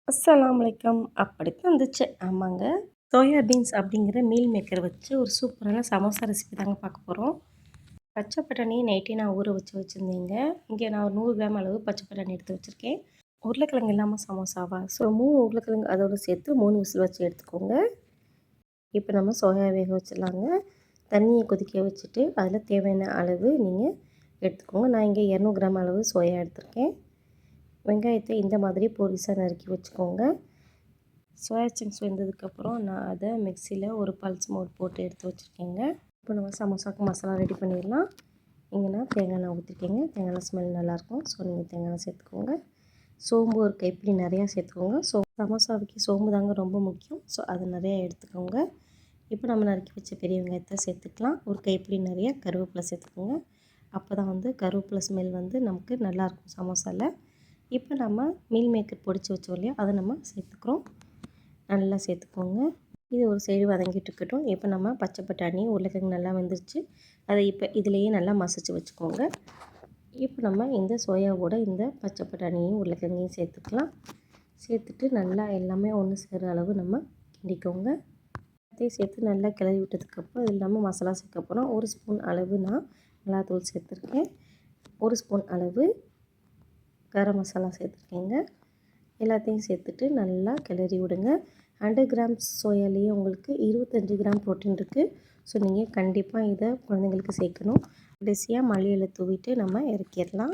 அஸ்ஸலாமு அலைக்கும். அப்படித்தான் வந்துச்சு. ஆமாங்க. சோயா பீன்ஸ் அப்படிங்கிற மீல் மேக்கர் வச்சு ஒரு சூப்பரான சமோசா ரெசிபி தாங்க பார்க்க போகிறோம். பச்சை பட்டாணியை நைட்டே நான் ஊற வச்சுருந்தேங்க. இங்கே நான் ஒரு 100 கிராம் அளவு பச்சை பட்டாணி எடுத்து வச்சுருக்கேன். உருளைக்கிழங்கு இல்லாமல் சமோசாவா? ஸோ 3 உருளைக்கிழங்கு அதோடு சேர்த்து 3 விசில் வச்சு எடுத்துக்கோங்க. இப்போ நம்ம சோயா வேக வச்சிடலாங்க. தண்ணியை கொதிக்க வச்சுட்டு அதில் தேவையான அளவு நீங்கள் எடுத்துக்கோங்க. நான் இங்கே 200 கிராம் அளவு சோயா எடுத்திருக்கேன். வெங்காயத்தை இந்த மாதிரி பொடிசாக நறுக்கி வச்சுக்கோங்க. சோயா சங்க்ஸ் வெந்ததுக்கப்புறம் நான் அதை மிக்சியில் ஒரு பல்ஸ் மோட் போட்டு எடுத்து வச்சுருக்கேங்க. இப்போ நம்ம சமோசாவுக்கு மசாலா ரெடி பண்ணிடலாம். இங்கே நான் தேங்காய் எண்ணெய் ஊற்றிருக்கேங்க. தேங்காய் எண்ணெய் ஸ்மெல் நல்லாயிருக்கும். ஸோ நீங்கள் தேங்காய் எண்ணெய் சேர்த்துக்கோங்க. சோம்பு ஒரு கைப்பிடி நிறையா சேர்த்துக்கோங்க. சமோசாவுக்கு சோம்பு தாங்க ரொம்ப முக்கியம். ஸோ அதை நிறையா எடுத்துக்கோங்க. இப்போ நம்ம நறுக்கி வச்ச பெரிய வெங்காயத்தை சேர்த்துக்கலாம். ஒரு கைப்பிடி நிறையா கருவேப்பிலை சேர்த்துக்கோங்க. அப்போ தான் வந்து கருவேப்பிலை ஸ்மெல் வந்து நமக்கு நல்லாயிருக்கும் சமோசாவில். இப்போ நம்ம மீல் மேக்கர் பொடிச்சு வச்சோம் இல்லையா, அதை நம்ம சேர்த்துக்கிறோம். நல்லா சேர்த்துக்கோங்க. இது ஒரு சைடு வதங்கிட்டு இருக்கட்டும். இப்போ நம்ம பச்சை பட்டாணி உருளைக்கிழங்கு நல்லா வெந்துருச்சு. அதை இப்போ இதிலேயே நல்லா மசிச்சு வச்சுக்கோங்க. இப்போ நம்ம இந்த சோயாவோட இந்த பச்சை பட்டாணியும் உருளைக்கிழங்கையும் சேர்த்துக்கலாம். சேர்த்துட்டு நல்லா எல்லாமே ஒன்று சேர அளவு நம்ம கிண்டிக்கோங்க. அதையும் சேர்த்து நல்லா கிளறி விட்டதுக்கப்புறம் இது இல்லாமல் மசாலா சேர்க்க போகிறோம். 1 ஸ்பூன் அளவு நான் மிளகாத்தூள் சேர்த்துருக்கேன். 1 ஸ்பூன் அளவு கரம் மசாலா சேர்த்துருக்கேங்க. எல்லாத்தையும் சேர்த்துட்டு நல்லா கிளறி விடுங்க. 100 கிராம்ஸ் சோயாலேயே உங்களுக்கு 25 கிராம் ப்ரோட்டீன் இருக்குது. ஸோ நீங்கள் கண்டிப்பாக இதை குழந்தைங்களுக்கு சேர்க்கணும். கடைசியாக மல்லி இலை தூவிட்டு நம்ம இறக்கிடலாம்.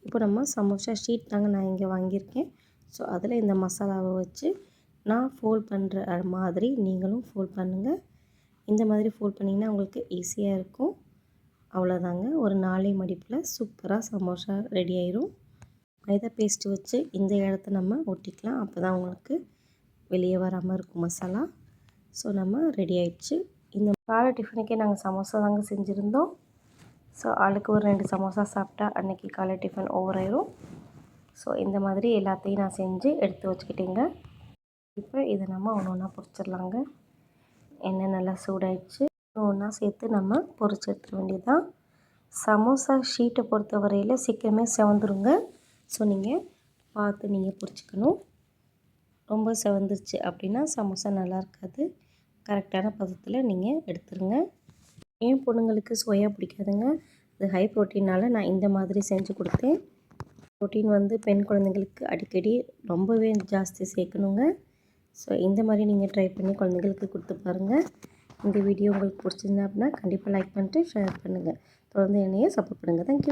இப்போ நம்ம சமோசா ஷீட் தாங்க நான் இங்கே வாங்கியிருக்கேன். ஸோ அதில் இந்த மசாலாவை வச்சு நான் ஃபோல்ட் பண்ணுற மாதிரி நீங்களும் ஃபோல்ட் பண்ணுங்கள். இந்த மாதிரி ஃபோல்ட் பண்ணிங்கன்னா உங்களுக்கு ஈஸியாக இருக்கும். அவ்வளோதாங்க. ஒரு 4 மடிப்பில் சூப்பராக சமோசா ரெடி ஆயிரும். மைதா பேஸ்ட்டு வச்சு இந்த இடத்த நம்ம ஒட்டிக்கலாம். அப்போ தான் உங்களுக்கு வெளியே வராமல் இருக்கும் மசாலா. ஸோ நம்ம ரெடி ஆயிடுச்சு. இந்த காலை டிஃபனுக்கே நாங்கள் சமோசா தாங்க செஞ்சுருந்தோம். ஸோ ஆளுக்கு ஒரு 2 சமோசா சாப்பிட்டா அன்றைக்கி காலை டிஃபன் ஓவர் ஆயிரும். ஸோ இந்த மாதிரி எல்லாத்தையும் நான் செஞ்சு எடுத்து வச்சுக்கிட்டேங்க. இப்போ இதை நம்ம ஒன்று ஒன்றா பொரிச்சிடலாங்க. எண்ணெய் நல்லா சூடாயிடுச்சு. ஒன்றா சேர்த்து நம்ம பொரிச்சு எடுத்துட வேண்டியது தான். சமோசா ஷீட்டை பொறுத்த வரையில் சீக்கிரமே செவந்துருங்க. ஸோ நீங்கள் பார்த்து நீங்கள் பொரிச்சிக்கணும். ரொம்ப செவந்துருச்சு அப்படின்னா சமோசா நல்லா இருக்காது. கரெக்டான பதத்தில் நீங்கள் எடுத்துருங்க. என் பொண்ணுங்களுக்கு சோயா பிடிக்காதுங்க. அது ஹை ப்ரோட்டீனால் நான் இந்த மாதிரி செஞ்சு கொடுத்தேன். ப்ரோட்டீன் வந்து பெண் குழந்தைங்களுக்கு அடிக்கடி ரொம்பவே ஜாஸ்தி சேர்க்கணுங்க. ஸோ இந்த மாதிரி நீங்கள் ட்ரை பண்ணி குழந்தைங்களுக்கு கொடுத்து பாருங்கள். இந்த வீடியோ உங்களுக்கு பிடிச்சிருந்தா அப்படின்னா கண்டிப்பாக லைக் பண்ணிட்டு ஷேர் பண்ணுங்கள். தொடர்ந்து என்னையே சப்போர்ட் பண்ணுங்கள். தேங்க்யூ.